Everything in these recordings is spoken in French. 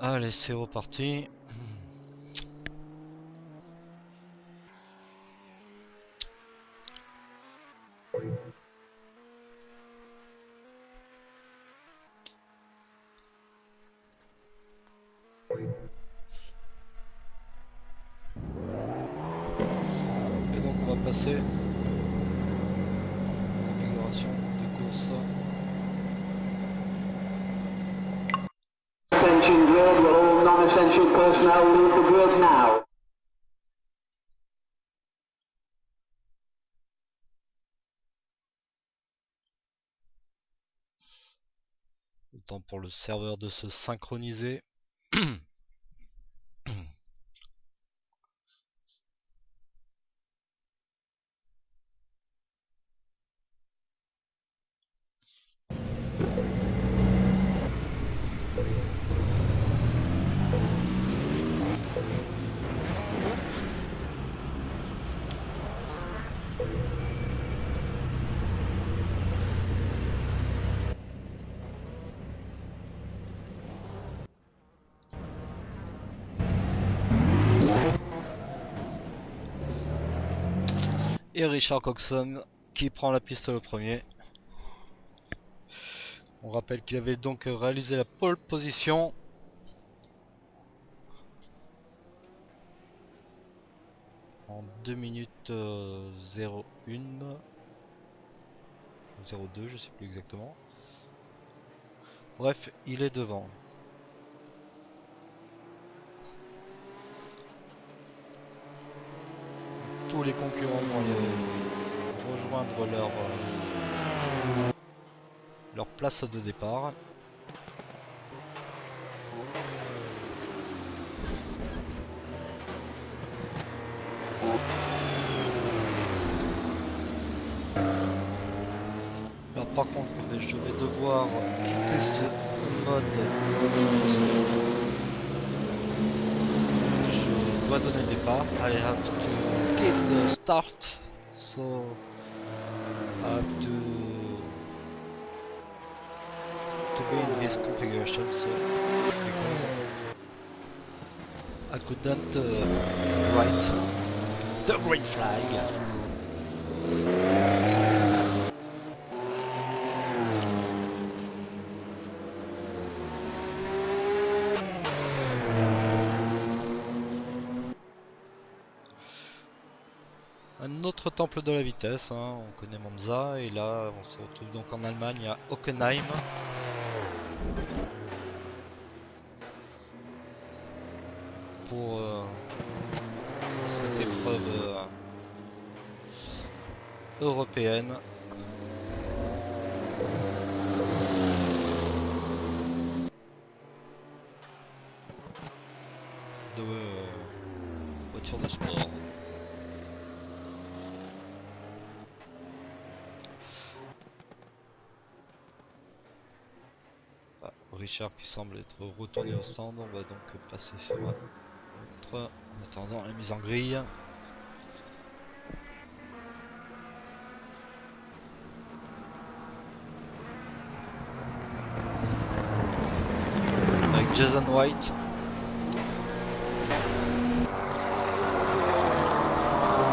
Allez, c'est reparti. Et donc on va passer configuration de course. Attention grid, will all non-essential personnel leave the grid now? Le temps pour le serveur de se synchroniser. Et Richard Coxon qui prend la piste le premier. On rappelle qu'il avait donc réalisé la pole position. En 2 minutes 01 02, je sais plus exactement. Bref, il est devant. Tous les concurrents vont aller rejoindre leur place de départ. Là par contre je vais devoir quitter ce mode. Je dois donner le départ. I have to give the start. So I have to be in this configuration, so because I couldn't write the green flag. Un autre temple de la vitesse, hein. On connaît Monza et là on se retrouve donc en Allemagne à Hockenheim. Pour cette épreuve européenne. De voiture de sport. Ah, Richard qui semble être retourné au stand, on va donc passer sur un autre en attendant la mise en grille. Avec Jason White.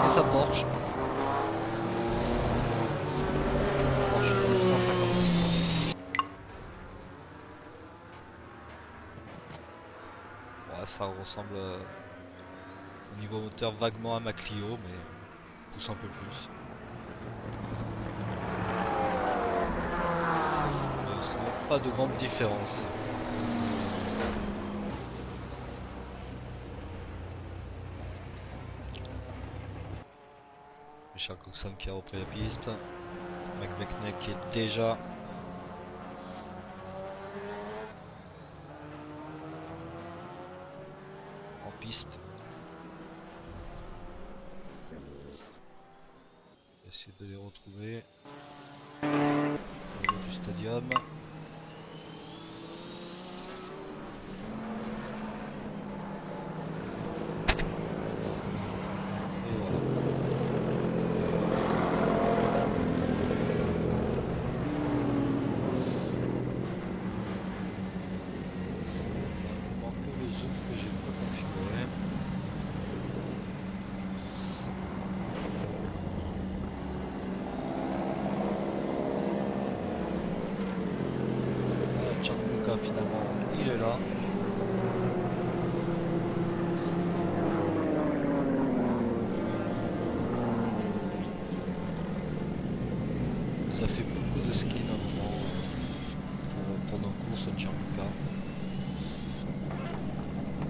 Et sa Porsche. Porsche 956. Ouais, ça ressemble au niveau moteur vaguement à ma Clio, mais pousse un peu plus. Pas de grande différence. Richard Coxon qui a repris la piste. McBeckney qui est déjà en piste. On va essayer de les retrouver au niveau du stadium. finalement il est là. Ça fait beaucoup de skins à un moment pour nos courses de Gianluca.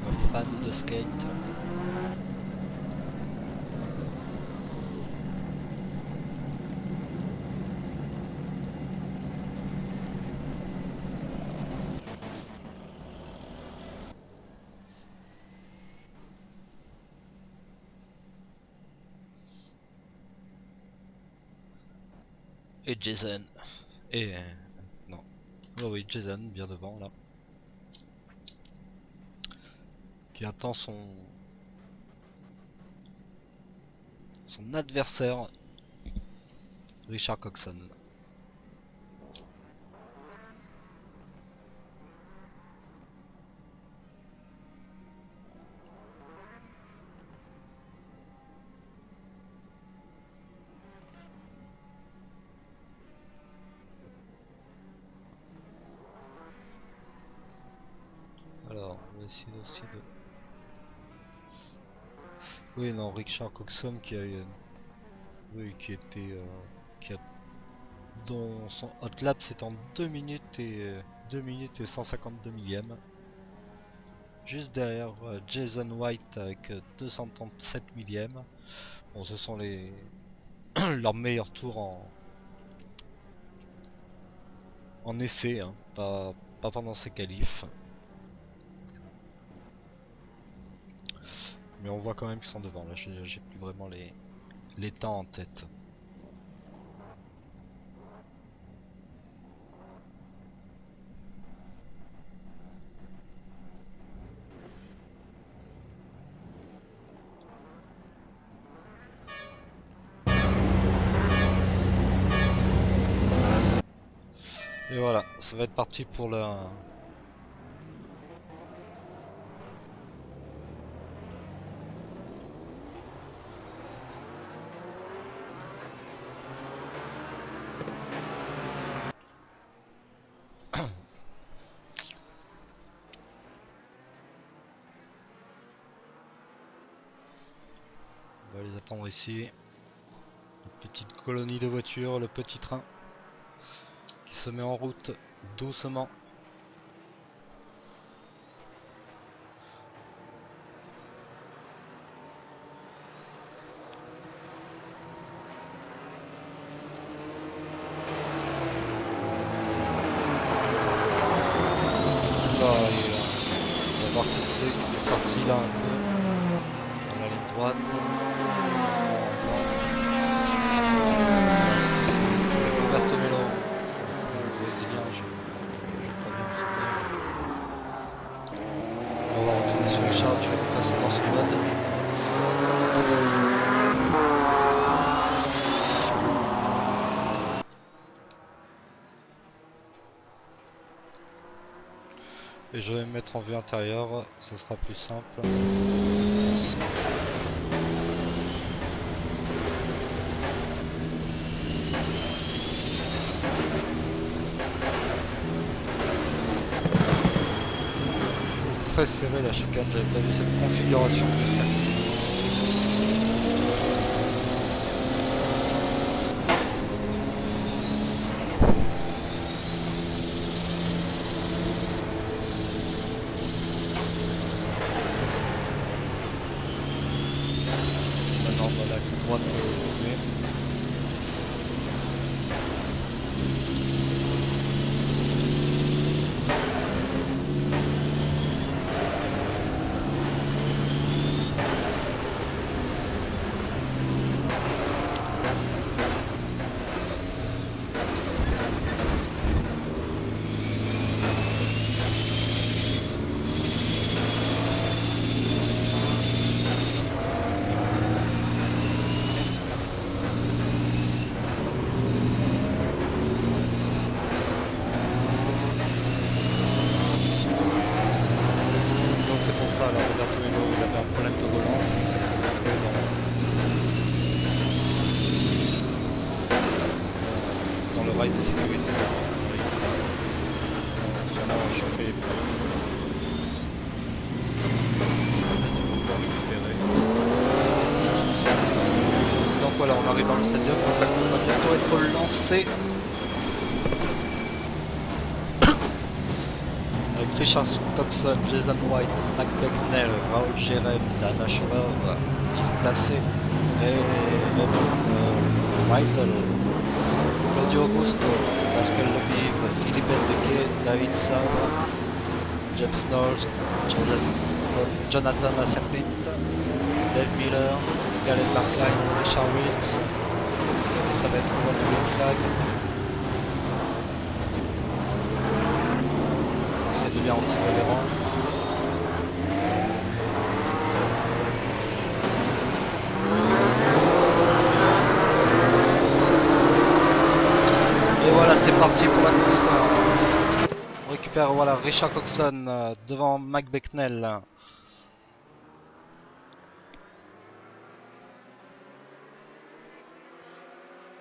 Un fan de skate. Et Jason. Et non. Oh oui, Jason bien devant là. Qui attend son adversaire, Richard Coxon. Alors, on va essayer aussi de... Oui, non, Richard Coxon qui a... Oui, qui était... dont son hot lap c'est en 2 minutes et 152 millièmes. Juste derrière Jason White avec 237 millièmes. Bon, ce sont les leurs meilleurs tours en essai, hein, pas pendant ces qualifs. Mais on voit quand même qu'ils sont devant. Là, j'ai plus vraiment les temps en tête. Et voilà, ça va être parti pour la... On va les attendre ici. Une petite colonie de voitures, le petit train qui se met en route doucement. Là, on va voir qui c'est qui s'est sorti là un peu dans la ligne droite. C'est Roberto Melo, le brésilien, je crois bien me souvenir. On va retourner sur Richard, tu vas passer dans ce mode. Et je vais me mettre en vue intérieure, ça sera plus simple. Très serré la chicane, j'avais pas vu cette configuration du circuit. Maintenant on va la ligne droite pour retrouver. Ça, alors Roberto Melo, il avait un problème de relance, et ça s'est retrouvé dans le rail de sécurité. Il a sûrement chopé stadium, donc elle va bientôt être lancée. Avec Richard Coxon, Jason White, Mac Becknell, Raoul Jereb, Dana Shorov, Yves Placé, Weidel, Claudio Augusto, Pascal Lebiv, Philippe Enrique, David Sabre, James Knowles, Jonathan Serpint, Dave Miller, Galen Barkline, Richard Wills. Ça va être le double flag. C'est de bien retirer les rangs. Et voilà, c'est parti pour la course. On récupère voilà, Richard Coxon devant Mac Becknell.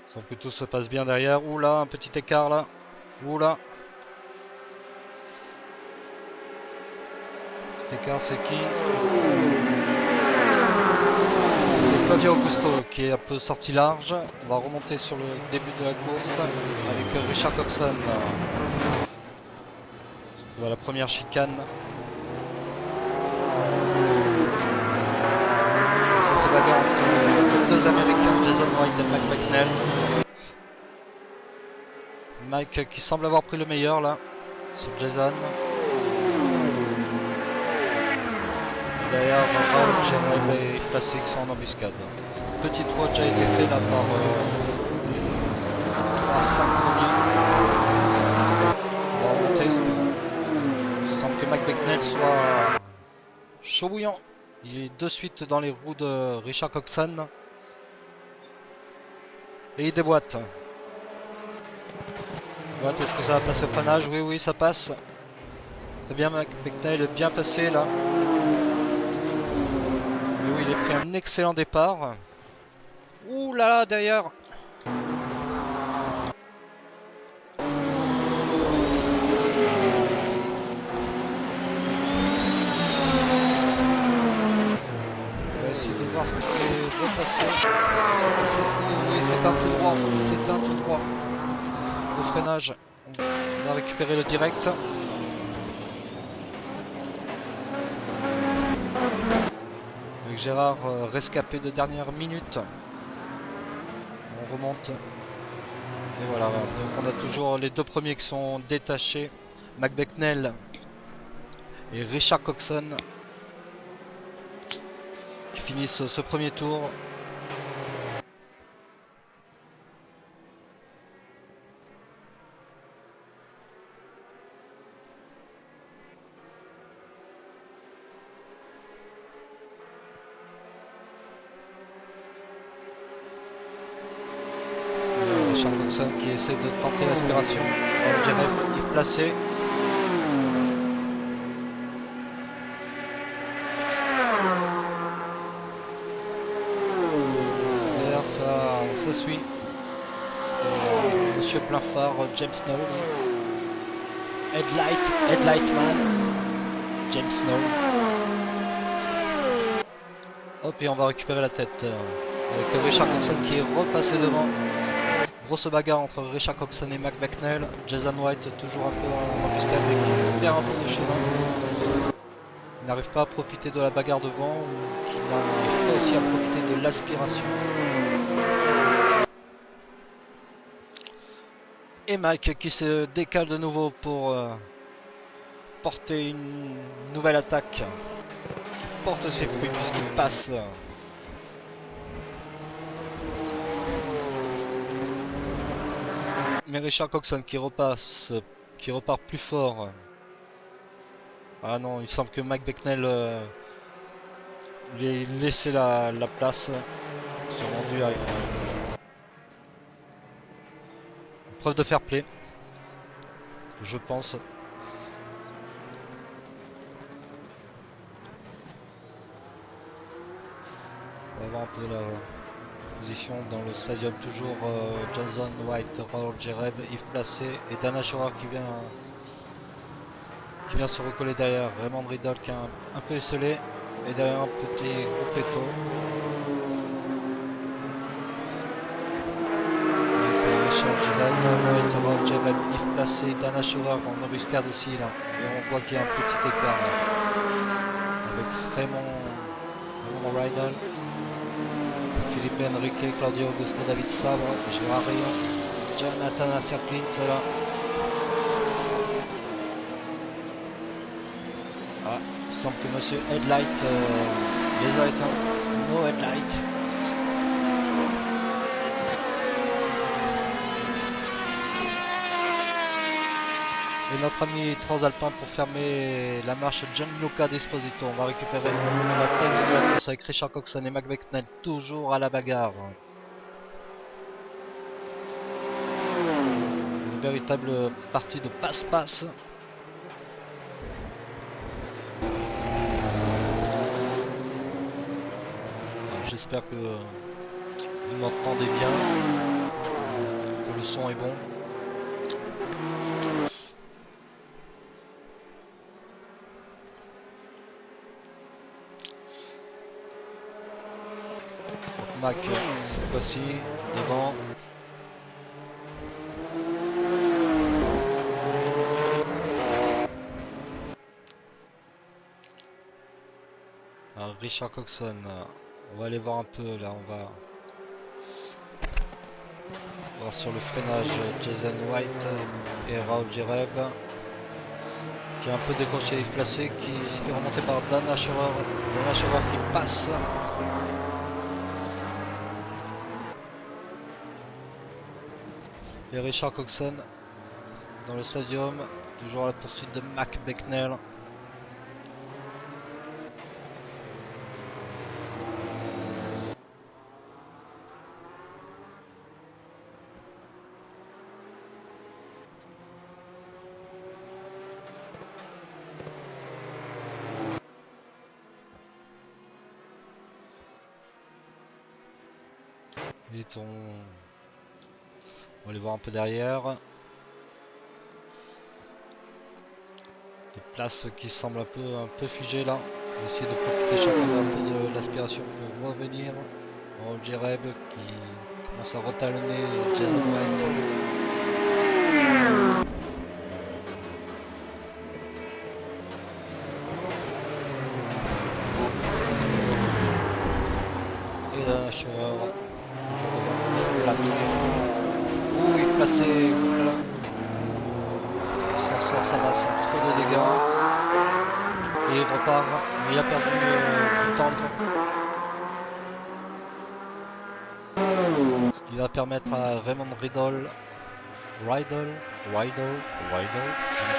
Sauf que tout se passe bien derrière. Oula, un petit écart là. Oula. Petit écart, c'est qui? C'est Claudio Augusto qui est un peu sorti large. On va remonter sur le début de la course avec Richard Coxon. On va à la première chicane. Ça se bagarre entre les deux américains, Jason White et Mac Becknell. Mike qui semble avoir pris le meilleur là sur Jason. Et derrière Raoul, Jereb et Yves Placé qui sont en embuscade. Petit trou a déjà été fait là par les 3-5 premiers. On va remonter. Il semble que Mac Becknell soit chaud bouillant. Il est de suite dans les roues de Richard Coxon. Et il déboîte. Est-ce que ça va passer au freinage? Oui, oui, ça passe. Très bien, Mac Becknell est bien passé là. Et oui, il a pris un excellent départ. Ouh là là, derrière. Voir ce que c'est repassé. Oui, c'est un tout droit. C'est un tout droit. Le freinage. On va récupérer le direct. Avec Gérard rescapé de dernière minute. On remonte. Et voilà. Donc on a toujours les deux premiers qui sont détachés. Mac Becknell et Richard Coxon. Finissent ce premier tour. Richard Coxon qui essaie de tenter l'aspiration. Yves Placé. Ça suit. Monsieur plein phare, James Knowles. Headlightman. James Knowles. Hop, et on va récupérer la tête. Avec Richard Coxon qui est repassé devant. Grosse bagarre entre Richard Coxon et Mac Becknell. Jason White toujours un peu en embuscade mais qui perd un peu de chemin. Il n'arrive pas à profiter de la bagarre devant ou qui n'arrive pas aussi à profiter de l'aspiration. Et Mike qui se décale de nouveau pour porter une nouvelle attaque qui porte ses fruits puisqu'il passe. Mais Richard Coxon qui repasse, qui repart plus fort. Ah non, il semble que Mac Becknell lui ait laissé la place. Ils sont rendus à preuve de fair play, je pense. On va voir un peu la position dans le stadium. Toujours Jason White, Raoul Jereb, Yves Placé et Dana Shorov qui vient se recoller derrière. Raymond Riddle qui est un peu esselé. Et derrière un petit Gruppetto. Raidol, Jerem, Yves placé, Dana Schauer en embuscade aussi là. Et on voit qu'il y a un petit écart là. Avec Raymond Raidol, Philippe Enrique, Claudio Augusto, David Sabre, Gérard Rayon, Jonathan Asserklint là. Ah, il semble que monsieur Headlight les a éteints. No Headlight. Et notre ami Transalpin pour fermer la marche Gianluca Desposito. On va récupérer la tête de la course avec Richard Coxon et Mac Becknell toujours à la bagarre. Une véritable partie de passe-passe. J'espère que vous m'entendez bien, que le son est bon. Mac cette fois-ci devant. Alors, Richard Coxon, on va aller voir un peu là, on va voir sur le freinage Jason White et Raoul Jereb qui a un peu décroché les placés, qui se fait remonter par Dana Schauer qui passe. Et Richard Coxon dans le stadium, toujours à la poursuite de Mac Becknell. On va aller voir un peu derrière. Des places qui semblent un peu figées là. On va essayer de profiter chacun un peu de l'aspiration pour revenir. Jereb qui commence à retalonner Jason White. Et là, Schauer. Ouh, il est placé. Voilà. Il s'en sort, ça va sans trop de dégâts. Et il repart. Mais il a perdu du temps. Ce qui va permettre à Raymond Raidol, je ne sais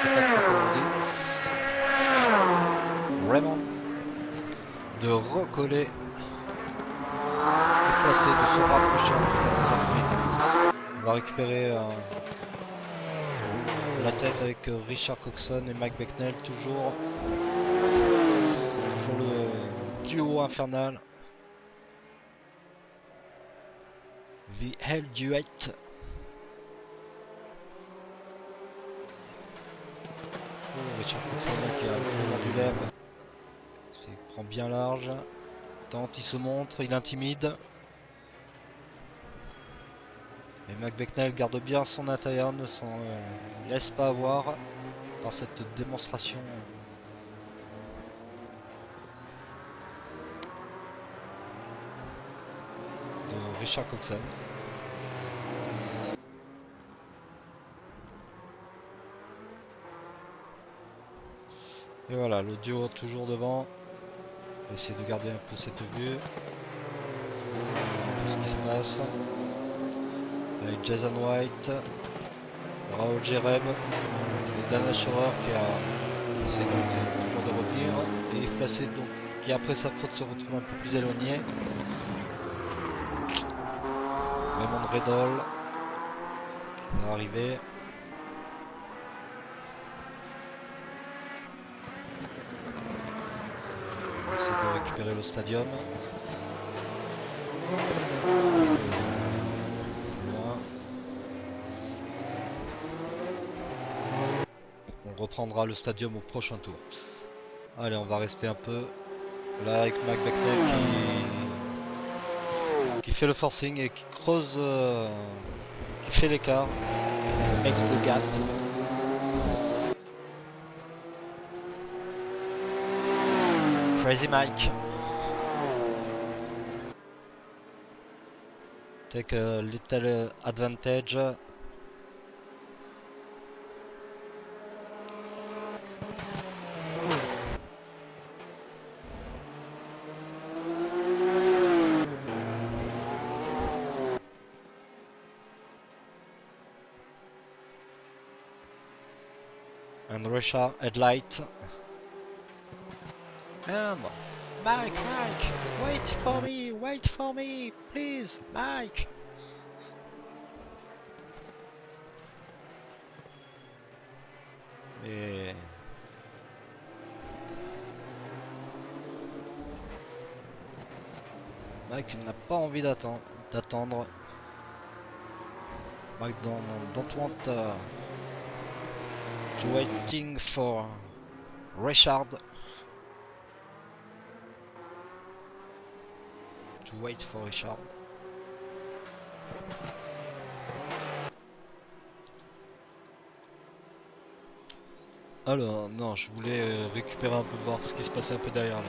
pas trop comment on dit, Raymond, de recoller. De se rapprocher en tout cas dans un premier temps. On va récupérer la tête avec Richard Coxon et Mac Becknell, toujours le duo infernal. The Hell Duet. Richard Coxon qui a le pendulaire, il prend bien large. Tente, il se montre, il intimide. Et Mac Becknell garde bien son intérieur, ne s'en laisse pas avoir par cette démonstration de Richard Coxon. Et voilà, le duo toujours devant. On va essayer de garder un peu cette vue. Ce qui se passe. Avec Jason White, Raoul Jereb et Dana Schauer qui a essayé toujours de revenir. Et Yves Placé donc, qui après sa faute se retrouve un peu plus éloigné. Raymond Raidol qui va arriver. On va essayer de récupérer le stadium. On reprendra le stadium au prochain tour. Allez, on va rester un peu là avec Mac Becknell qui fait le forcing et qui creuse Il fait l'écart. Make the gap. Crazy Mike. Take a little advantage. And Russia headlight. And Mike, wait for me, please, Mike. Et Mike n'a pas envie d'attendre. Mike don't want to waiting for Richard. To wait for Richard. Alors non, je voulais récupérer un peu, voir ce qui se passait un peu derrière là.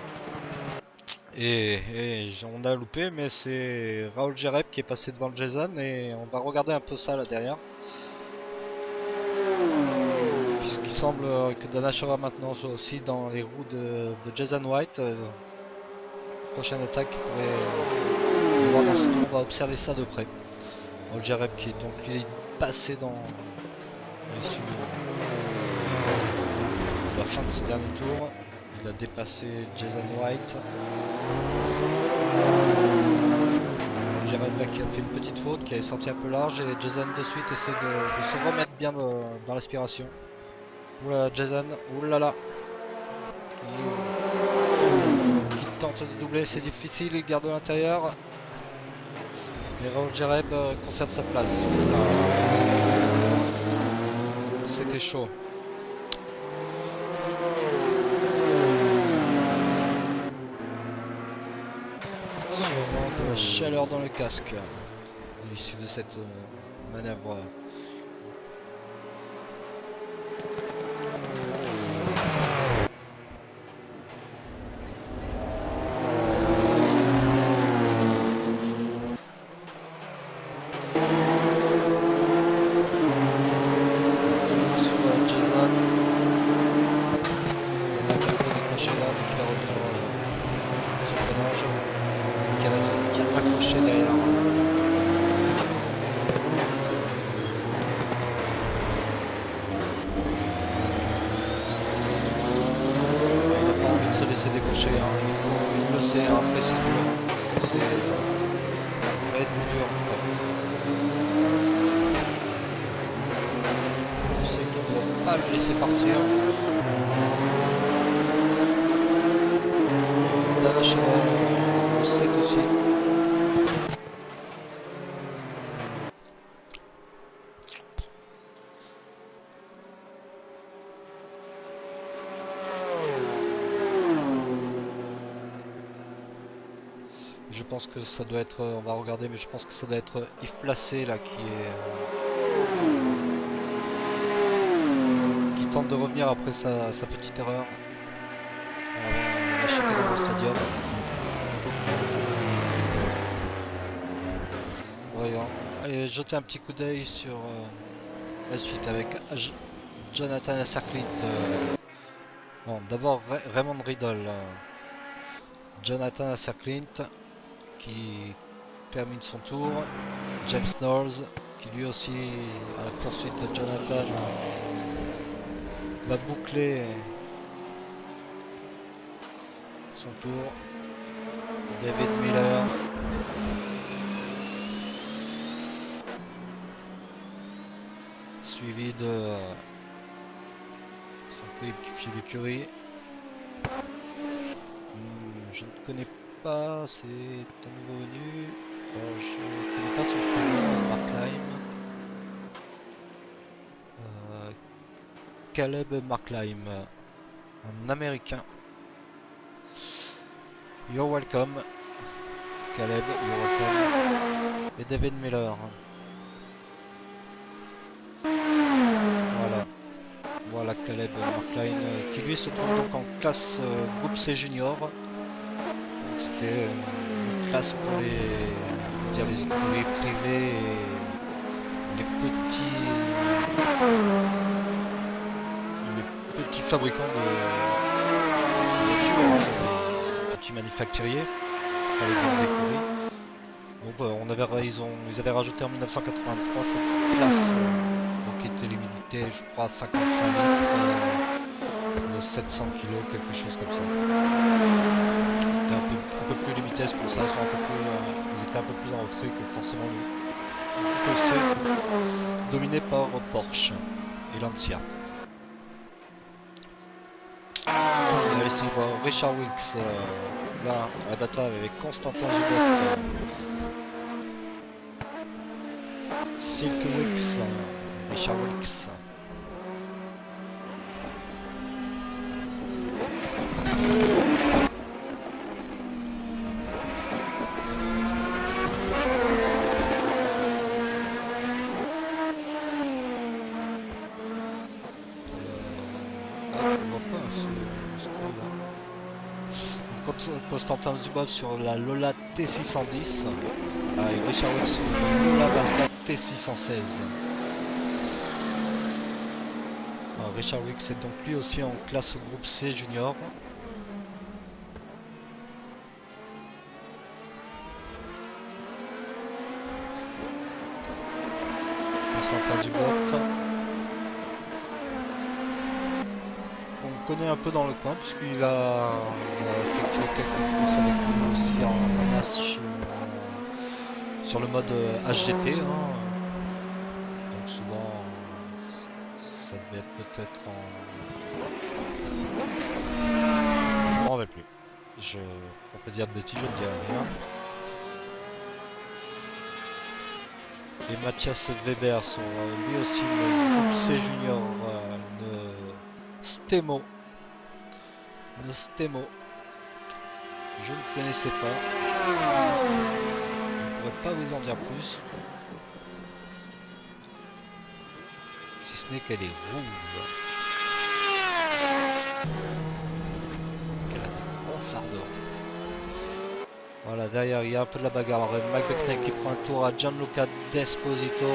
Et on a loupé, mais c'est Raoul Jereb qui est passé devant le Jason et on va regarder un peu ça là derrière. Puisqu'il semble que Dana Shara maintenant soit aussi dans les roues de Jason White. Prochaine attaque qui pourrait voir dans ce tour, on va observer ça de près. Raoul Jereb qui est donc lui passé dans l'issue de la fin de ce dernier tour. Il a dépassé Jason White. Jereb là qui a fait une petite faute, qui est sorti un peu large, et Jason de suite essaie de se remettre bien dans l'aspiration. Oula Jason, oulala. Il tente de doubler, c'est difficile, il garde l'intérieur. Et Raoul Jereb conserve sa place. C'était chaud. De la chaleur dans le casque à l'issue de cette manœuvre. Je pense que ça doit être, on va regarder, mais je pense que ça doit être Yves Placé là qui tente de revenir après sa petite erreur. On va chercher dans le stadium. Voyons. Allez, jeter un petit coup d'œil sur la suite avec Jonathan Asserclint. Bon, d'abord Raymond Riddle. Jonathan Asserclint qui termine son tour. James Knowles qui lui aussi à la poursuite de Jonathan va boucler son tour. David Miller suivi de son coéquipier d'écurie. Je ne connais pas, c'est un nouveau venu. Je ne connais pas son prénom, Markheim. Caleb Markheim, un américain. You're welcome. Caleb, you're welcome. Et David Miller. Caleb Markline, qui lui se trouve donc en classe groupe C junior. Donc c'était une classe pour pour les privés et les petits fabricants de voitures, les petits manufacturiers, pas les grandes écuries. Donc ils avaient rajouté en 1983 cette classe qui était limitée, je crois, à 55 litres de 700 kg, quelque chose comme ça. C'était un peu plus limité, c'est pour ça ils étaient un peu plus en retrait que forcément le C, dominé par Porsche et Lancia. On va laisser voir Richard Wilkes là à la bataille avec Constantin Zuboff. Silk Wilkes, Richard Wilkes. Constantin Zuboff sur la Lola T610 et Richard Wilkes sur la Lola Mazda T616. Richard Wilkes est donc lui aussi en classe groupe C junior. Constantin Zuboff, on connaît un peu dans le coin puisqu'il a effectué quelques courses avec nous aussi en match sur le mode HGT. Donc souvent ça devait être peut-être en... Je m'en rappelle plus. On peut dire de bêtises, je ne dirai rien. Et Mathias Weber sur lui aussi le groupe C junior de Stemo. Le Stemo. Je ne connaissais pas. Je ne pourrais pas vous en dire plus. Si ce n'est qu'elle est rouge. Qu'elle a des gros fardeaux. Voilà, derrière il y a un peu de la bagarre. Mike Beckney qui prend un tour à Gianluca Desposito.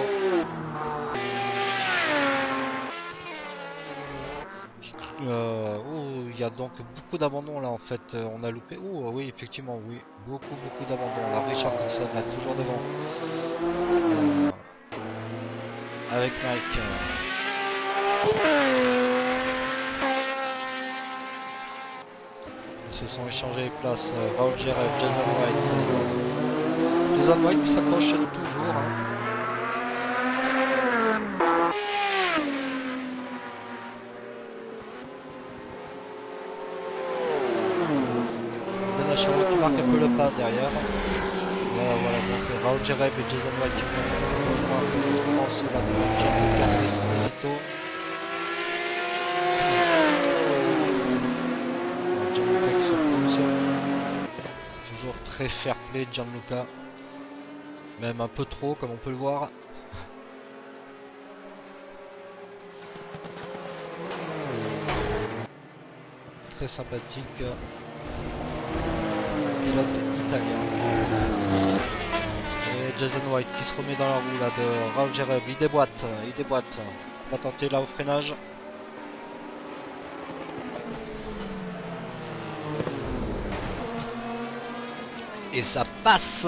Il y a donc beaucoup d'abandons là en fait, on a loupé. Oui, effectivement, oui, beaucoup d'abandons. La Richard Coulson là toujours devant. Avec Mike. Ils se sont échangés les places. Raoul Jareb, Jason White. Jason White qui s'accroche toujours. Qui marque un peu le pas derrière. Voilà donc Raoul Jareb et Jason White qui vont rejoindre cela de Gianluca Esposito. Gianluca qui se pose. Toujours très fair play Gianluca. Même un peu trop comme on peut le voir. Très sympathique. Pilote italien. Et Jason White qui se remet dans la roue là de Raoul Jareb. Il déboîte. On va tenter là au freinage. Et ça passe.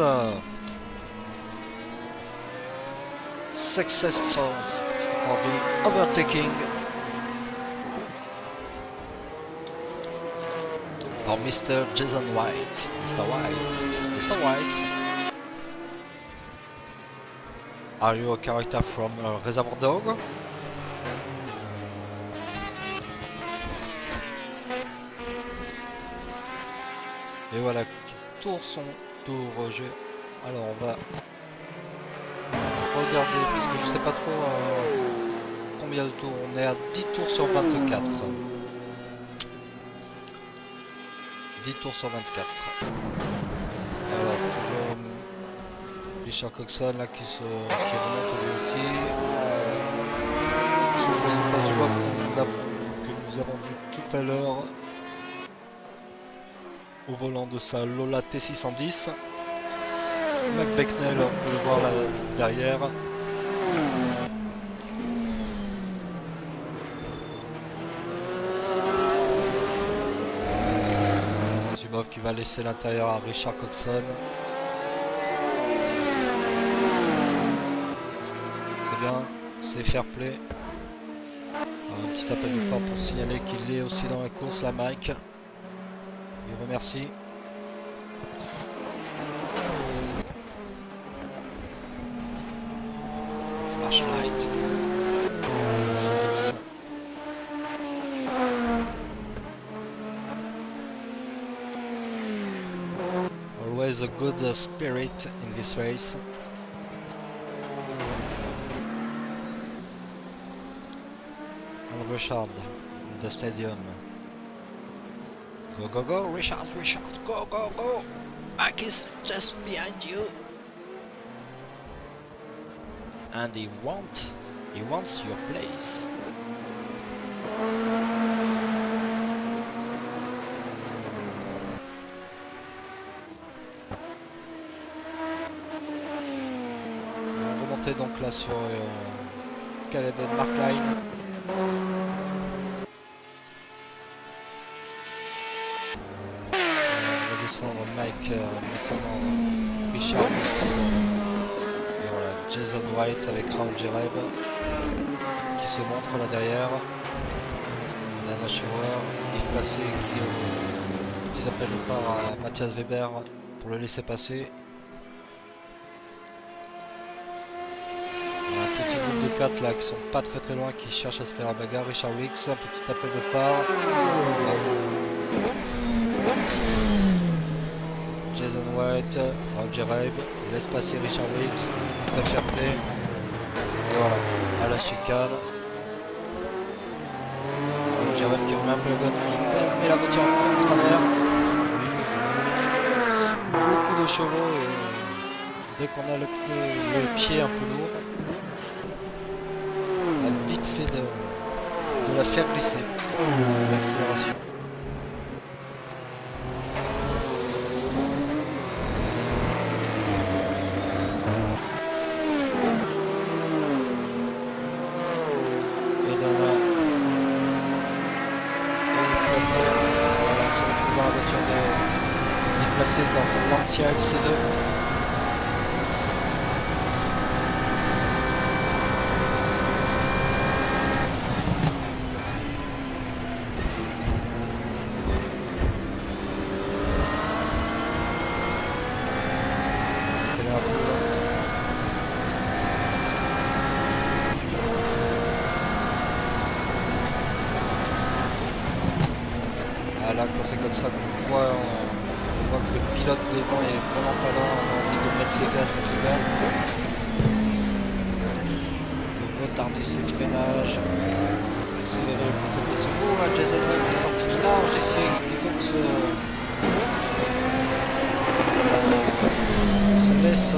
Successful for the overtaking. For Mr. Jason White. Mr. White. Are you a character from Reservoir Dog? Et voilà, tour son tour. Alors on va regarder, puisque je sais pas trop combien de tours. On est à 10 tours sur 24. 10 tours sur 24. Alors toujours Richard Coxon là qui remonte lui aussi. nous a rendu tout à l'heure au volant de sa Lola T610. Mac Becknell, on peut le voir là derrière. Zubov qui va laisser l'intérieur à Richard Coxon. C'est bien, c'est fair play. Un petit appel de phare pour signaler qu'il est aussi dans la course, la Mike. Il remercie. Flashlight. Always a good spirit in this race. And Richard in the stadium. Go, go, go, Richard, Richard, go, go, go! Mike is just behind you. And he wants your place. On va remonter donc là sur Caleb and Mark Line. On va descendre Mike, maintenant Richard Wicks. Et voilà, Jason White avec Raoul Jereb qui se montre là derrière. Nana Schauer, Yves Passé qui appelle le phare à Mathias Weber pour le laisser passer. Il y a un petit groupe de 4 là qui sont pas très loin, qui cherchent à se faire la bagarre. Richard Wicks, un petit appel de phare. Jason White, Raoul Jereb, il laisse passer Richard Wicks, très fair play. Et voilà, à la chicane. Raoul Jereb qui remet un peu le gun, qui met la voiture en travers. Beaucoup de chevaux et dès qu'on a le pied un peu lourd, on a vite fait de la faire glisser, l'accélération. Dans cette Lancia FC2. Voilà, quand c'est comme ça qu'on voit que le pilote devant est vraiment pas là, on a envie de mettre les gaz, de retarder ses freinages, accélérer le plus tôt possible. Oh là, Jason White qui est sorti large ici, et donc se laisse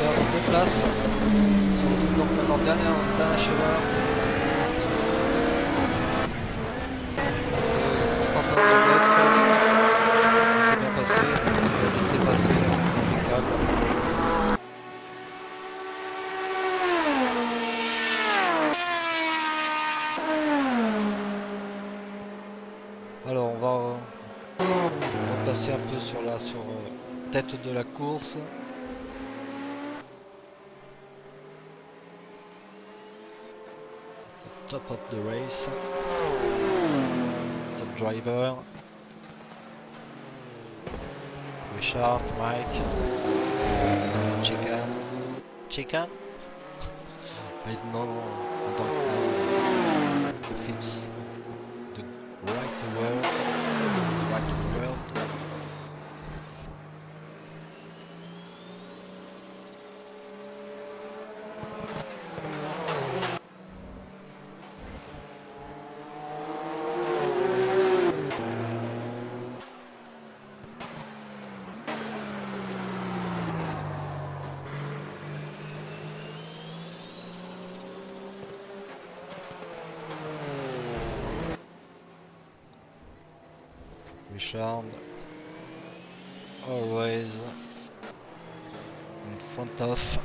perdre 2 places. On se retrouve donc maintenant dernière cheval. C'est bien passé, on va laisser passer, impeccable. Alors on va passer un peu sur la tête de la course. The top of the race. Top driver. Richard, Mike, Chicken. I don't know if it's the right word. Richard, always in front of.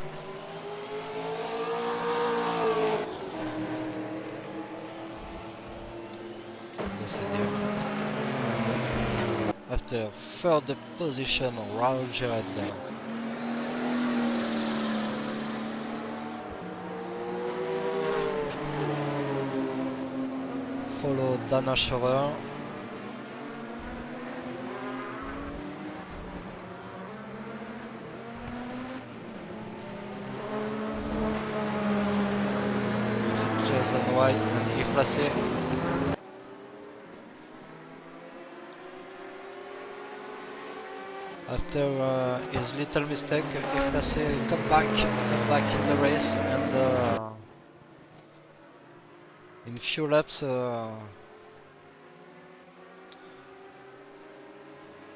After third position, Raul Gerard. Follow Dana Schroer. Jason White and Yves Placé. After his little mistake, Yves Placé come back in the race, and in few laps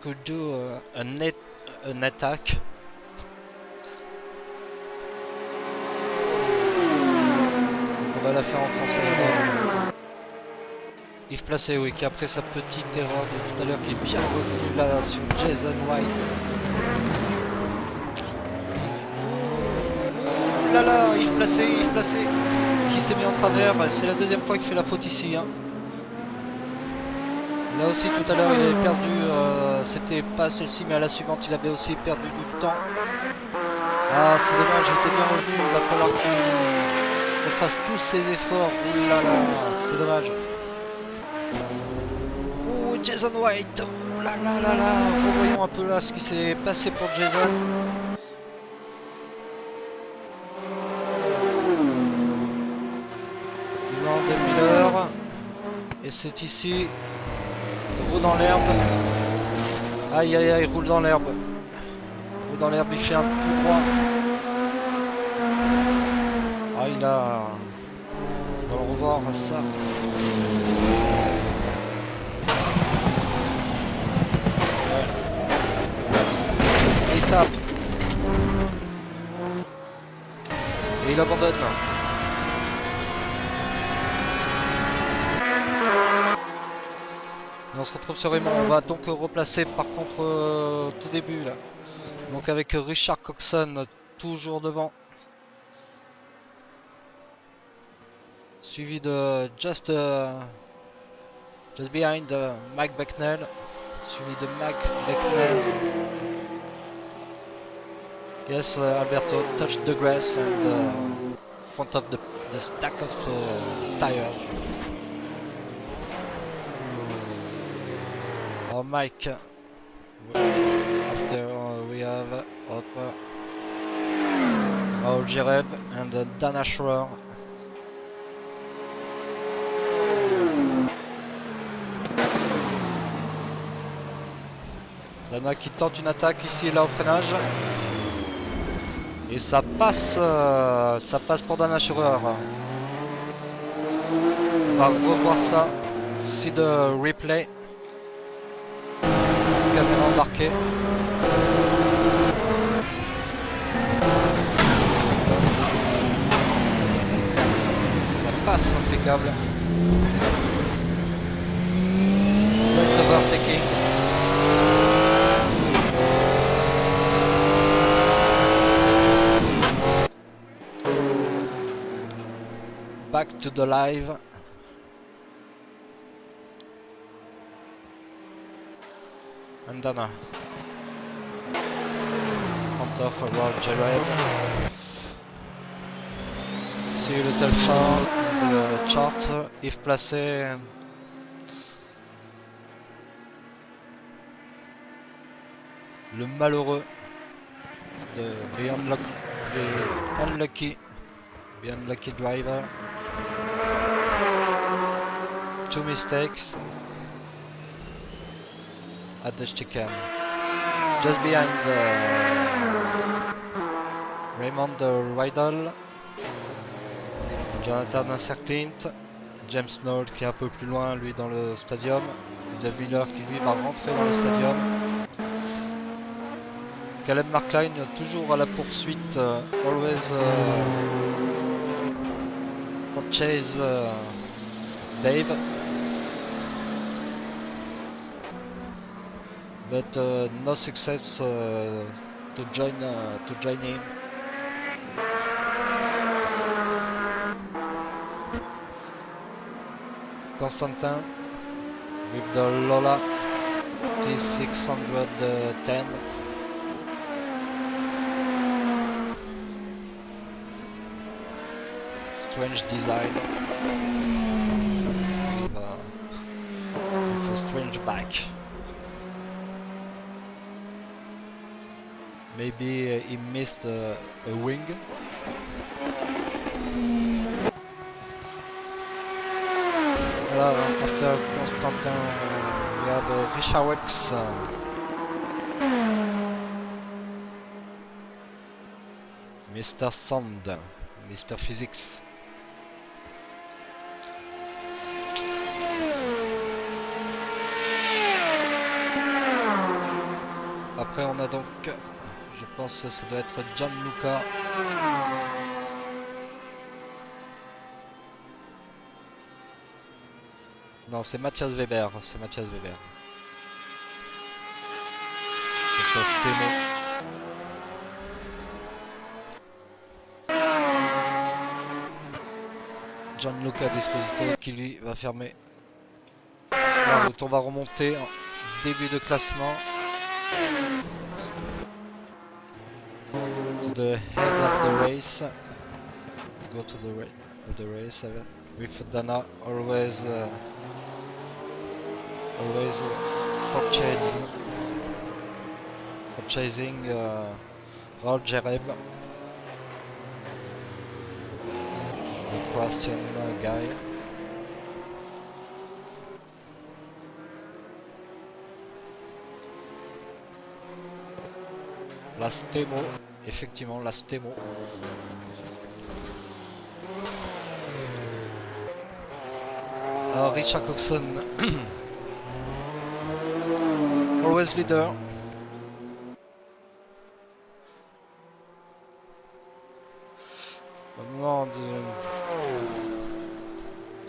could do an attack. Donc on va la faire en français. Yves Placé, oui, qui après sa petite erreur de tout à l'heure, qui est bien revenu là sur Jason White. Oh là là, Yves Placé, qui s'est mis en travers. C'est la deuxième fois qu'il fait la faute ici. Hein. Là aussi tout à l'heure il avait perdu, c'était pas celle-ci mais à la suivante il avait aussi perdu du temps. Ah c'est dommage, il était bien revenu, il va falloir qu'il fasse tous ses efforts. Ouh là là, c'est dommage. Oh Jason White, ouh là là là là, revoyons un peu là ce qui s'est passé pour Jason. Il va en 2000 heures et c'est ici. Il roule dans l'herbe. Aïe aïe aïe, il roule dans l'herbe. Il roule dans l'herbe, il fait un tout droit. Ah il a... On va le revoir ça. Ouais. Il tape. Et il abandonne. On se retrouve sur Raymond, on va donc replacer par contre tout début là. Donc avec Richard Coxon toujours devant. Suivi de Just behind Mike Becknell. Suivi de Mike Becknell. Yes, Alberto touched the grass and front of the stack of tires. Mike, after we have Raul Jereb and Dana Schroer. Dana qui tente une attaque ici là au freinage. Et ça passe pour Dana Schroer. On va revoir ça, c'est de replay. Caméra embarquée. Ça passe impeccable. Great overtaking. Back to the live. And Dana. Front of Raul Jereb. See little chart, the chart, Yves Placé. Le malheureux de the unlucky driver. Two mistakes at the chicane. Just behind Raymond Rydell, Jonathan Serklint, James Knoll qui est un peu plus loin lui dans le stadium, Dave Miller qui lui va rentrer dans le stadium. Caleb Markline toujours à la poursuite, always for chase Dave. but no success to join him. Constantin with the Lola T610. Strange design with a strange back. Maybe he missed a wing. Voilà, after Constantin, we have Richard Wex. Mr. Sand, Mr. Physics. Après on a donc, je pense que ça doit être Gianluca. Non, c'est Matthias Weber, c'est Matthias Weber. C'est ça, Stemo. Gianluca Disposito qui lui va fermer. La route, on va remonter en début de classement. To the head of the race. Go to the race with Dana always purchasing Raul Jereb, the Croatian guy. La Stemo, effectivement la Stemo. Alors Richard Coxon, always leader. Vraiment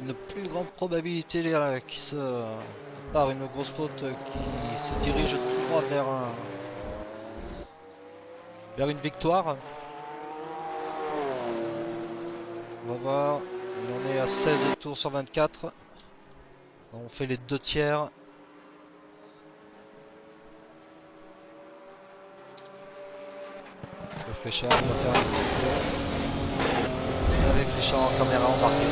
une plus grande probabilité là, qui se par une grosse faute qui se dirige tout droit vers une victoire. On va voir, on est à 16 tours sur 24. On fait les 2 tiers. Avec Richard, on va faire un petit tour. Avec Richard en caméra embarquée.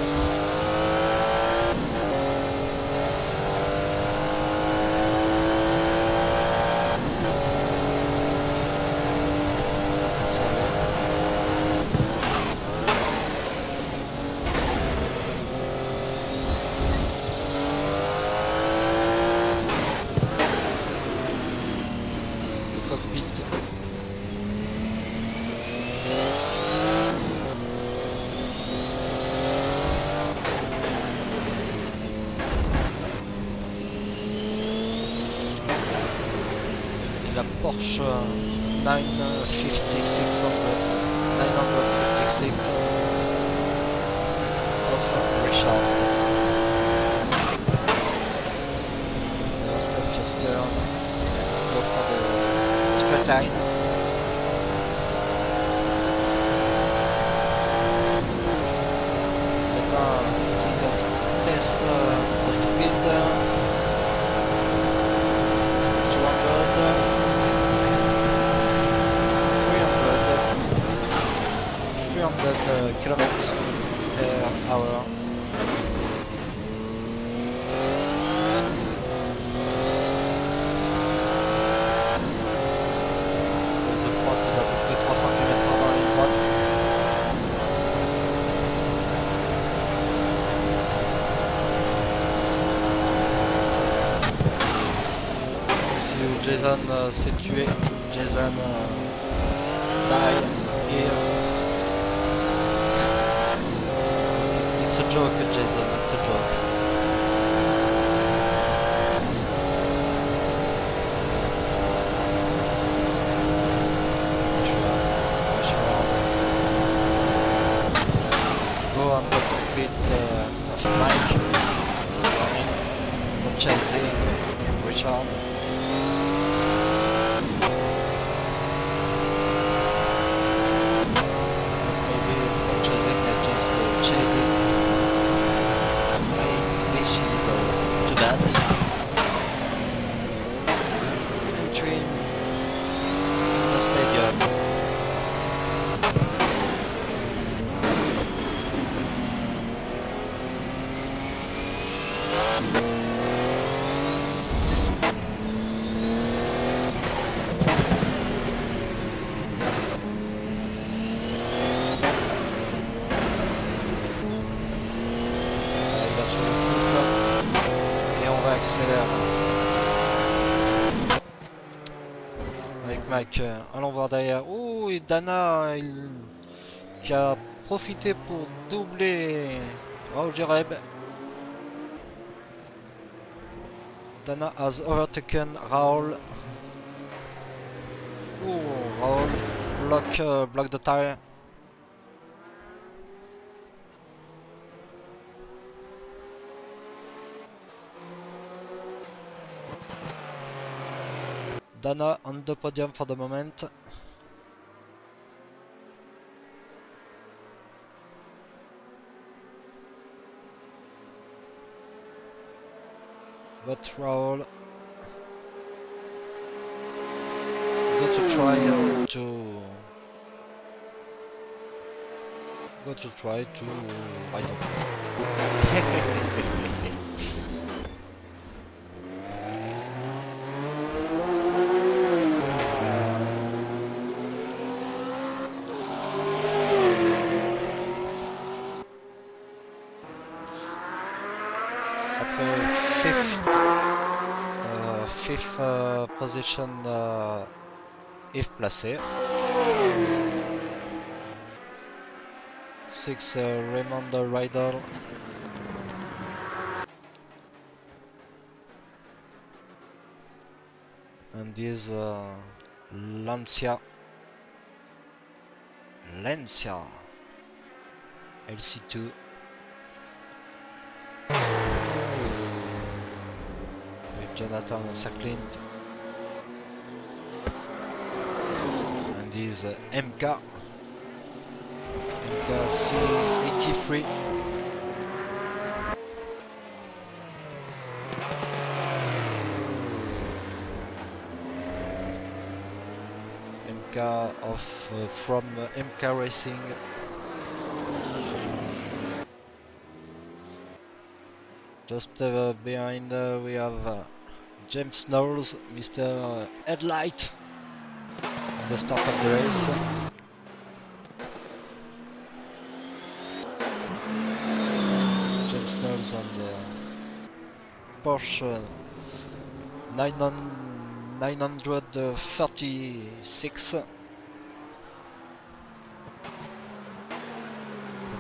Porsche 956 of Richard. First just turn, go for the straight line. Maintenant, il test the speed. 300 kilometers per hour. The front est à peu près 300 km/h dans la ligne droite. Ici où Jason s'est tué. Jason die here. It's a joke, Jason, it's a joke. Go on the cockpit of Mike, running, chasing Richard. Il va sur le couple et on va accélérer. Avec Mike, allons voir derrière. Oh, et Dana qui a profité pour doubler Raoul Jereb. Dana has overtaken Raoul. Oh, Raoul block the tire. Dana on the podium for the moment. But Raoul got to try to I don't know. Fifth position Yves Placé. 6 Raymond Rydell. And this Lancia LC2. Jonathan Sacklint and this MK C83. MK from MK Racing. Just behind we have James Knowles, Mr. Headlight, at the start of the race. James Knowles on the Porsche 936.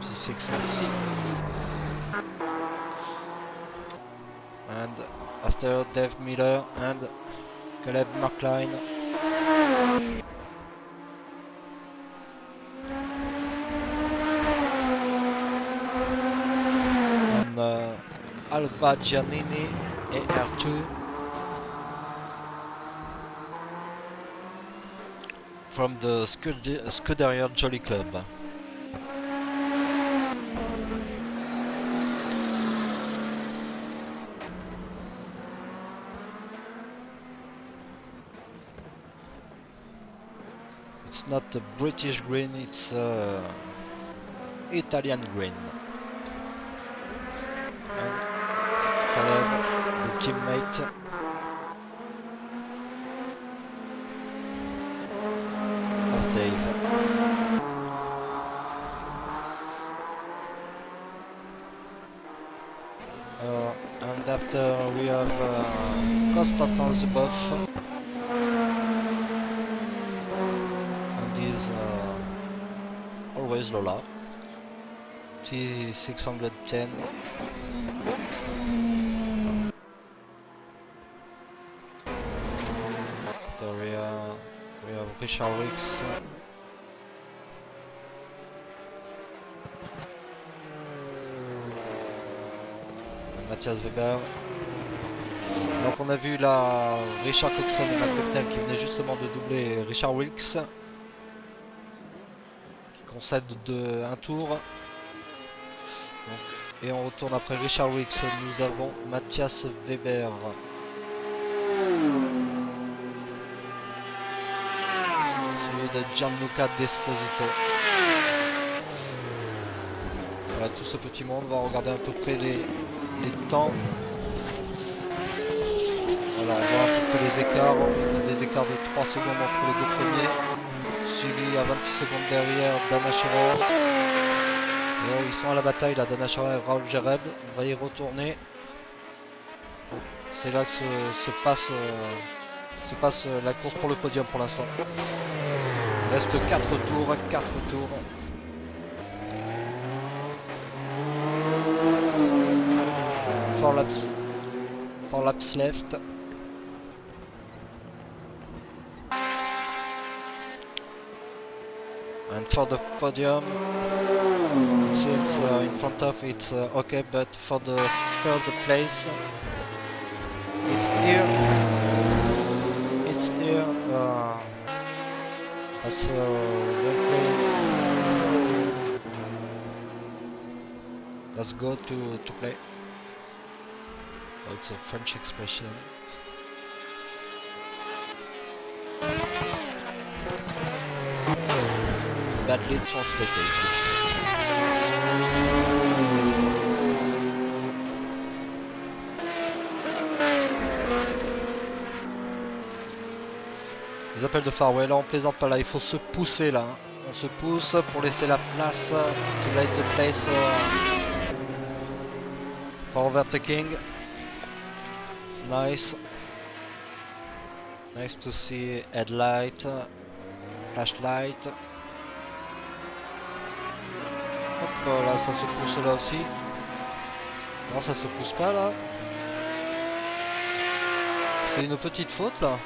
36C. And after Dave Miller and Caleb McLean. And Alba Giannini AR2. From the Scuderia Jolly Club. It's not a British green, it's Italian green. And Caleb, the teammate. Of Dave. And after we have Konstantin Zubov. Always Lola T610. So we have Richard Wicks, Mathias Weber. Donc on a vu là Richard Coxon et Matt Bechtel qui venaient justement de doubler Richard Wilkes, concède un tour. Donc, et on retourne après Richard Wicks. Nous avons Mathias Weber. Celui de Gianluca Desposito. Voilà tout ce petit monde. On va regarder à peu près les temps. Alors on voit un peu les écarts, on a des écarts de 3 secondes entre les deux premiers. Suivi à 26 secondes derrière Dana Scherer. Oh, ils sont à la bataille là, Dana Scherer et Raoul Jareb. On va y retourner. C'est là que se passe la course pour le podium pour l'instant. Il reste 4 tours, 4 tours. Four laps left. And for the podium, it seems in front of it's okay, but for the third place, it's here. It's here. That's well played. Let's go to play. Oh, it's a French expression. Badly translated. Les appels de farewell, là on plaisante pas là, il faut se pousser là. On se pousse pour laisser la place to let the place for overtaking. Nice. Nice to see headlight, flashlight. Hop là, ça se pousse là aussi. Non, ça se pousse pas là. C'est une petite faute là.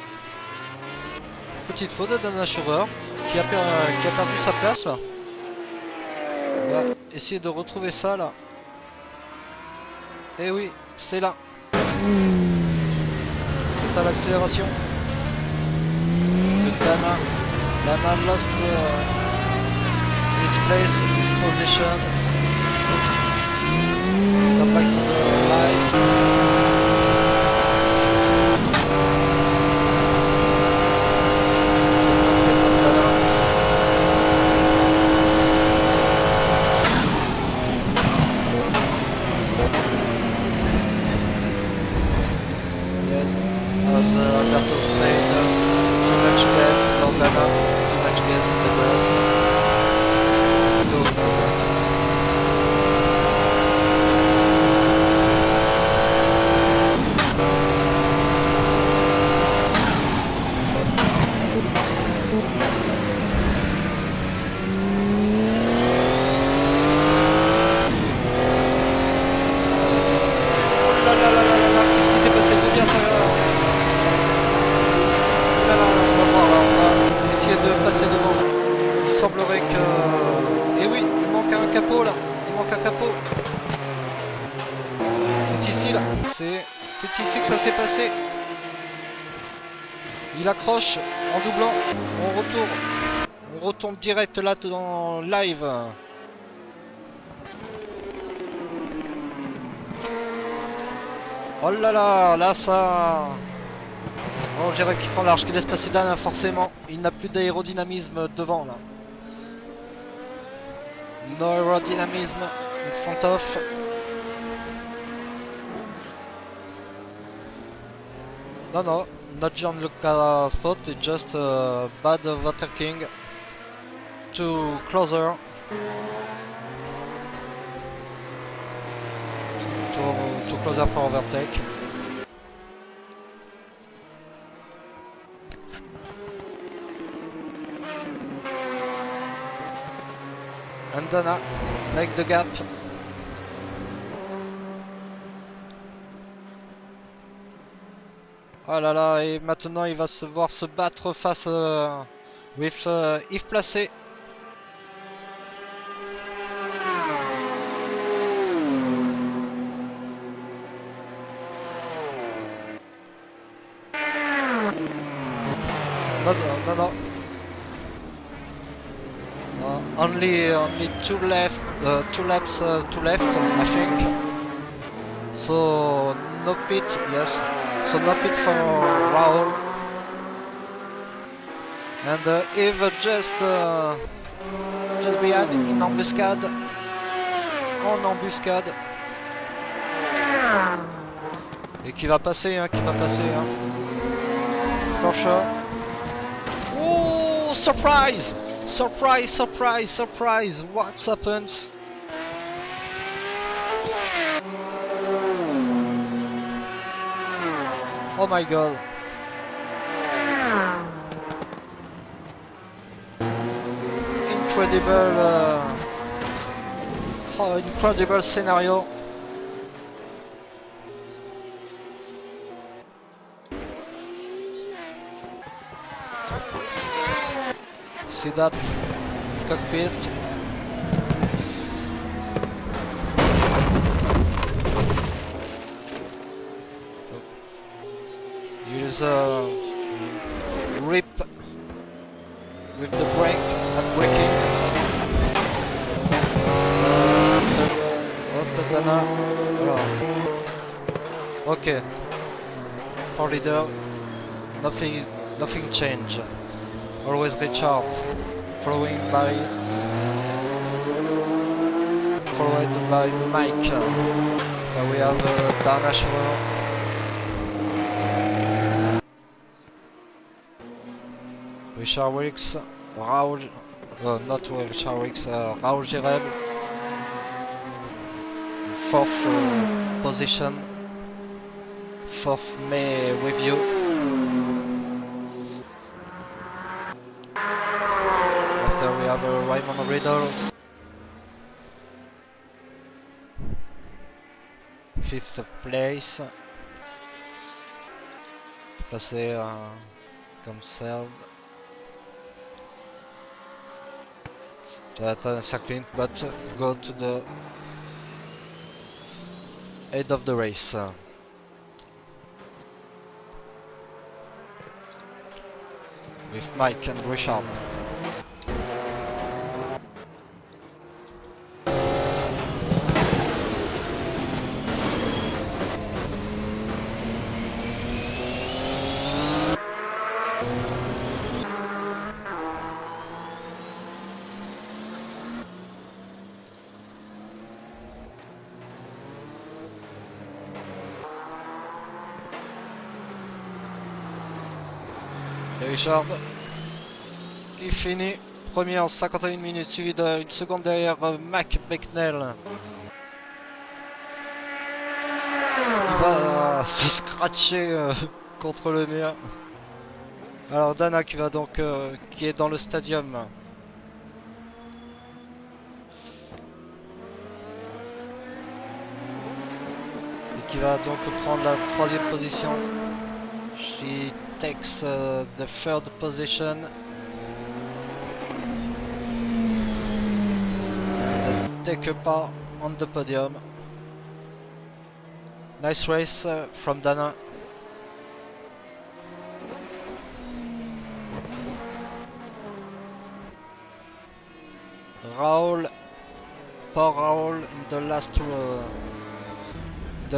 Petite faute de Dana Scherer qui a perdu sa place. On va essayer de retrouver ça là. Et oui, c'est là. C'est à l'accélération. Dana lost his place, his position. Come back to the line. Alberto said, too much gas for Dana, too much gas in the bus. Go in the bus. Oh là là là là là, qu'est-ce qui s'est passé de bien ça? De passer devant. Il semblerait que... Et oui, il manque un capot là. Il manque un capot. C'est ici là. C'est ici que ça s'est passé. Il accroche en doublant. On retourne direct là dans live. Oh là là, là ça... Oh, Jareb qui prend large, qui laisse passer Dana, forcément. Il n'a plus d'aérodynamisme devant là. No aerodynamism in front of. No, not Gianluca's fault, it's just bad overtaking. Too closer. Too closer for overtake. And Dana make the gap. Oh là là, et maintenant il va se voir se battre face with Yves Placé. No. Only two laps to left, I think. So no pit, yes. So no pit for Raoul. And Yves just behind in embuscade. En embuscade. Et qui va passer, hein, For sure. Oh, surprise! Surprise, surprise, surprise! What happens? Oh my god. Incredible scenario. See that cockpit? Use a rip with the brake and braking. Okay. For leader, nothing changed. Always recharge, followed by Mike. We have Dana Schroeder. Richard Wicks, Raoul, not Richard Wicks, Raoul Jereb, 4th position, 4th May with you. After we have Raymond Riddle, 5th place, passé comme serve. Jonathan Sacklin, but go to the head of the race. With Mike and Richard. Richard qui finit premier en 51 minutes, suivi d'une seconde derrière Mac Becknell. Il va se scratcher contre le mur. Alors Dana qui va donc qui est dans le stadium. Et qui va donc prendre la 3e position. She takes the 3rd position and take a part on the podium. Nice race from Dana. Raoul, poor Raoul in the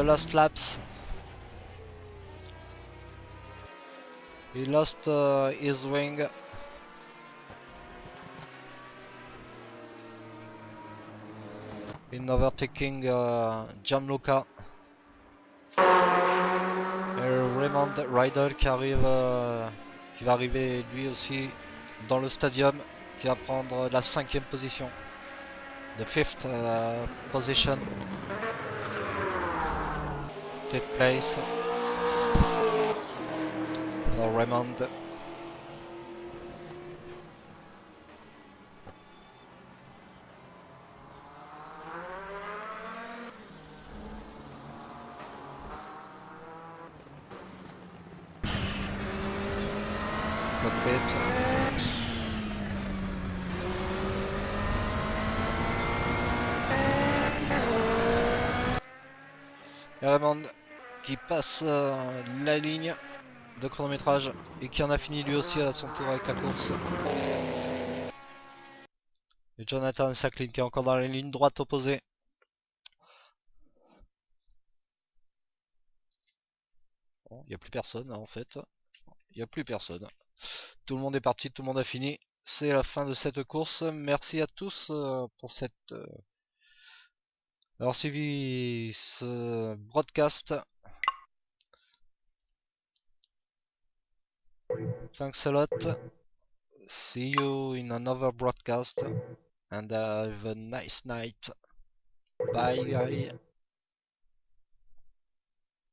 last laps. He lost his wing. In overtaking Gianluca. Et Raymond Riddle qui va arriver lui aussi dans le stadium, qui va prendre la 5e position. The 5th position. 5th place. For Raymond. Cockpit. Raymond qui passe la ligne de chronométrage et qui en a fini lui aussi à son tour avec la course. Et Jonathan Sacklin qui est encore dans la ligne droite opposée. Bon, il n'y a plus personne hein, en fait. Il n'y a plus personne. Tout le monde est parti, tout le monde a fini. C'est la fin de cette course. Merci à tous pour cette... Alors suivi ce broadcast. Thanks a lot. See you in another broadcast. And have a nice night. Bye, guys.